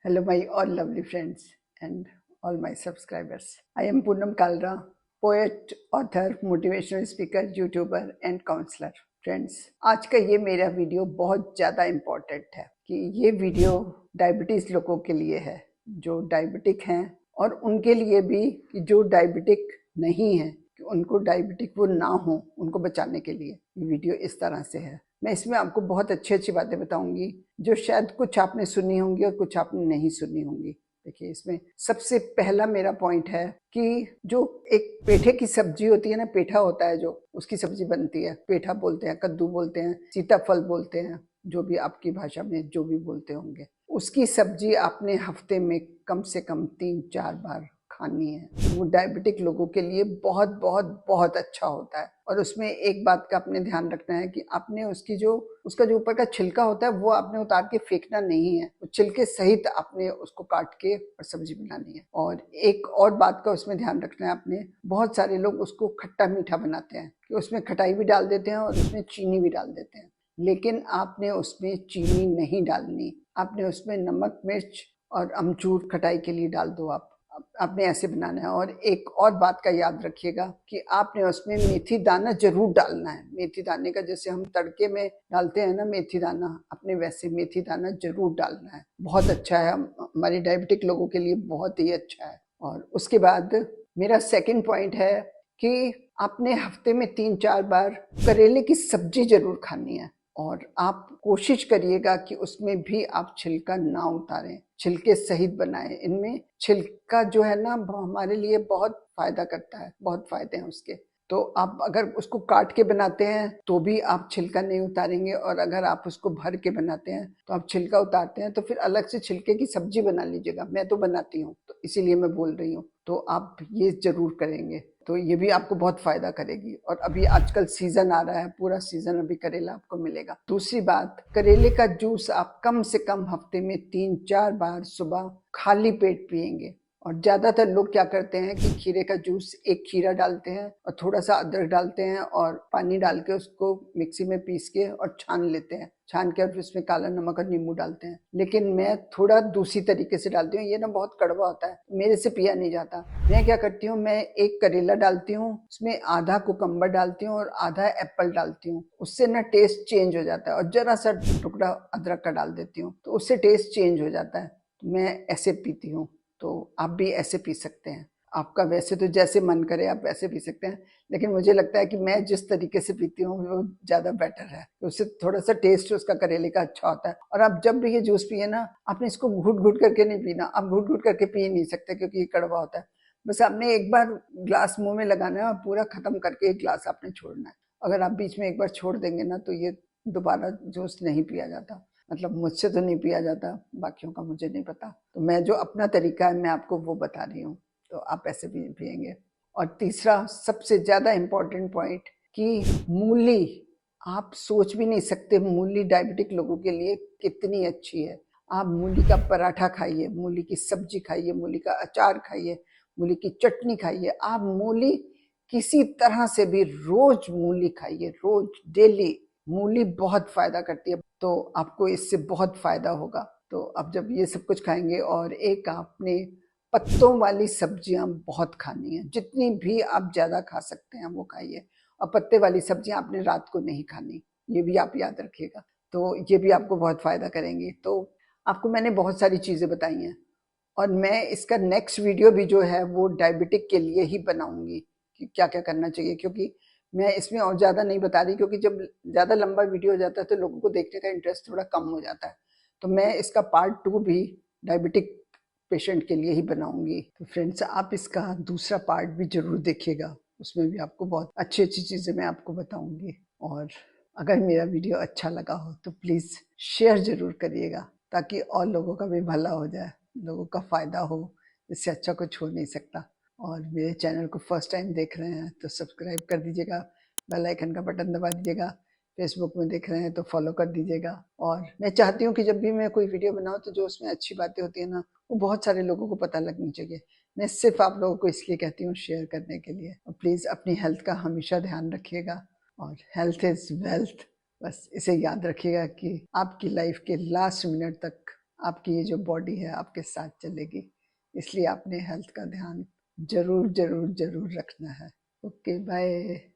Hello, my all lovely friends and all my subscribers. I am Poonam Kalra, poet, author, motivational speaker, YouTuber and counselor. Friends, आज का ये मेरा video बहुत ज़्यादा important है कि ये वीडियो डायबिटीज़ लोगों के लिए है जो डायबिटिक हैं और उनके लिए भी कि जो डायबिटिक नहीं है कि उनको डायबिटिक वो ना हो, उनको बचाने के लिए ये वीडियो इस तरह से है। मैं इसमें आपको बहुत अच्छी बातें बताऊंगी जो शायद कुछ आपने सुनी होंगी और कुछ आपने नहीं सुनी होंगी। देखिए, इसमें सबसे पहला मेरा पॉइंट है कि जो एक पेठे की सब्जी होती है ना, पेठा होता है जो उसकी सब्जी बनती है, पेठा बोलते हैं, कद्दू बोलते हैं, सीताफल बोलते हैं, जो भी आपकी भाषा में जो भी बोलते होंगे, उसकी सब्जी आपने हफ्ते में कम से कम 3-4 बार खानी है। वो डायबिटिक लोगों के लिए बहुत बहुत बहुत अच्छा होता है। और उसमें एक बात का आपने ध्यान रखना है कि आपने उसका जो ऊपर का छिलका होता है वो आपने उतार के फेंकना नहीं है, वो छिलके सहित आपने उसको काट के और सब्जी बनानी है। और एक और बात का उसमें ध्यान रखना है आपने, बहुत सारे लोग उसको खट्टा मीठा बनाते हैं कि उसमें खटाई भी डाल देते हैं और उसमें चीनी भी डाल देते हैं, लेकिन आपने उसमें चीनी नहीं डालनी, आपने उसमें नमक मिर्च और अमचूर खटाई के लिए डाल दो। आपने ऐसे बनाना है। और एक और बात का याद रखिएगा कि आपने उसमें मेथी दाना जरूर डालना है। मेथी दाने का जैसे हम तड़के में डालते हैं ना मेथी दाना, आपने वैसे मेथी दाना जरूर डालना है। बहुत अच्छा है, हमारे डायबिटिक लोगों के लिए बहुत ही अच्छा है। और उसके बाद मेरा सेकंड पॉइंट है कि आपने हफ्ते में 3-4 बार करेले की सब्जी जरूर खानी है। और आप कोशिश करिएगा कि उसमें भी आप छिलका ना उतारें, छिलके सहित बनाएं। इनमें छिलका जो है ना हमारे लिए बहुत फायदा करता है, बहुत फायदे हैं उसके। तो आप अगर उसको काट के बनाते हैं तो भी आप छिलका नहीं उतारेंगे, और अगर आप उसको भर के बनाते हैं तो आप छिलका उतारते हैं, तो फिर अलग से छिलके की सब्जी बना लीजिएगा। मैं तो बनाती हूँ तो इसीलिए मैं बोल रही हूँ, तो आप ये जरूर करेंगे तो ये भी आपको बहुत फायदा करेगी। और अभी आजकल सीजन आ रहा है, पूरा सीजन अभी करेला आपको मिलेगा। दूसरी बात, करेले का जूस आप कम से कम हफ्ते में 3-4 बार सुबह खाली पेट पिएंगे। और ज्यादातर लोग क्या करते हैं कि खीरे का जूस, एक खीरा डालते हैं और थोड़ा सा अदरक डालते हैं और पानी डाल के उसको मिक्सी में पीस के और छान लेते हैं, छान के और उसमें काला नमक और नींबू डालते हैं। लेकिन मैं थोड़ा दूसरी तरीके से डालती हूँ, ये ना बहुत कड़वा होता है, मेरे से पिया नहीं जाता। मैं क्या करती हूँ, मैं एक करेला डालती हूँ, उसमें आधा कुकम्बर डालती हूँ और आधा एप्पल डालती हूँ, उससे ना टेस्ट चेंज हो जाता है। और जरा सा टुकड़ा अदरक का डाल देती हूँ तो उससे टेस्ट चेंज हो जाता है। मैं ऐसे पीती हूँ, तो आप भी ऐसे पी सकते हैं। आपका वैसे तो जैसे मन करे आप वैसे पी सकते हैं, लेकिन मुझे लगता है कि मैं जिस तरीके से पीती हूँ वो ज्यादा बेटर है, तो उससे थोड़ा सा टेस्ट उसका करेले का अच्छा होता है। और आप जब भी ये जूस पिए ना, आपने इसको घुट घुट करके नहीं पीना, आप घुट घुट करके पी नहीं सकते क्योंकि ये कड़वा होता है। बस आपने एक बार ग्लास मुंह में लगाना है और पूरा खत्म करके एक ग्लास आपने छोड़ना है। अगर आप बीच में एक बार छोड़ देंगे ना तो ये दोबारा जूस नहीं पिया जाता, मतलब मुझसे तो नहीं पिया जाता, बाकियों का मुझे नहीं पता। तो मैं जो अपना तरीका है मैं आपको वो बता रही हूँ, तो आप ऐसे भी पिएंगे। और तीसरा सबसे ज्यादा इम्पोर्टेंट पॉइंट कि मूली, आप सोच भी नहीं सकते मूली डायबिटिक लोगों के लिए कितनी अच्छी है। आप मूली का पराठा खाइए, मूली की सब्जी खाइए, मूली का अचार खाइए, मूली की चटनी खाइए। आप मूली किसी तरह से भी रोज मूली खाइए, रोज डेली। मूली बहुत फायदा करती है, तो आपको इससे बहुत फायदा होगा। तो अब जब ये सब कुछ खाएंगे, और एक आपने पत्तों वाली सब्जियां बहुत खानी है, जितनी भी आप ज्यादा खा सकते हैं वो खाइए। और पत्ते वाली सब्जियां आपने रात को नहीं खानी, ये भी आप याद रखिएगा, तो ये भी आपको बहुत फायदा करेंगी। तो आपको मैंने बहुत सारी चीजें बताई हैं, और मैं इसका नेक्स्ट वीडियो भी जो है वो डायबिटिक के लिए ही बनाऊंगी कि क्या क्या करना चाहिए, क्योंकि मैं इसमें और ज्यादा नहीं बता रही, क्योंकि जब ज्यादा लंबा वीडियो हो जाता है तो लोगों को देखने का इंटरेस्ट थोड़ा कम हो जाता है। तो मैं इसका पार्ट 2 भी डायबिटिक पेशेंट के लिए ही बनाऊंगी। तो फ्रेंड्स, आप इसका दूसरा पार्ट भी जरूर देखिएगा, उसमें भी आपको बहुत अच्छी अच्छी चीजें मैं आपको बताऊंगी। और अगर मेरा वीडियो अच्छा लगा हो तो प्लीज शेयर जरूर करिएगा, ताकि और लोगों का भी भला हो जाए, लोगों का फायदा हो। इससे अच्छा कुछ हो नहीं सकता। और मेरे चैनल को फर्स्ट टाइम देख रहे हैं तो सब्सक्राइब कर दीजिएगा, बेल आइकन का बटन दबा दीजिएगा। फेसबुक में देख रहे हैं तो फॉलो कर दीजिएगा। और मैं चाहती हूँ कि जब भी मैं कोई वीडियो बनाऊँ तो जो उसमें अच्छी बातें होती है ना, वो बहुत सारे लोगों को पता लगनी चाहिए। मैं सिर्फ आप लोगों को इसलिए कहती हूँ शेयर करने के लिए। और प्लीज़ अपनी हेल्थ का हमेशा ध्यान रखिएगा, और हेल्थ इज़ वेल्थ, बस इसे याद रखिएगा कि आपकी लाइफ के लास्ट मिनट तक आपकी ये जो बॉडी है आपके साथ चलेगी। इसलिए आपने हेल्थ का ध्यान जरूर जरूर जरूर रखना है। Okay, bye.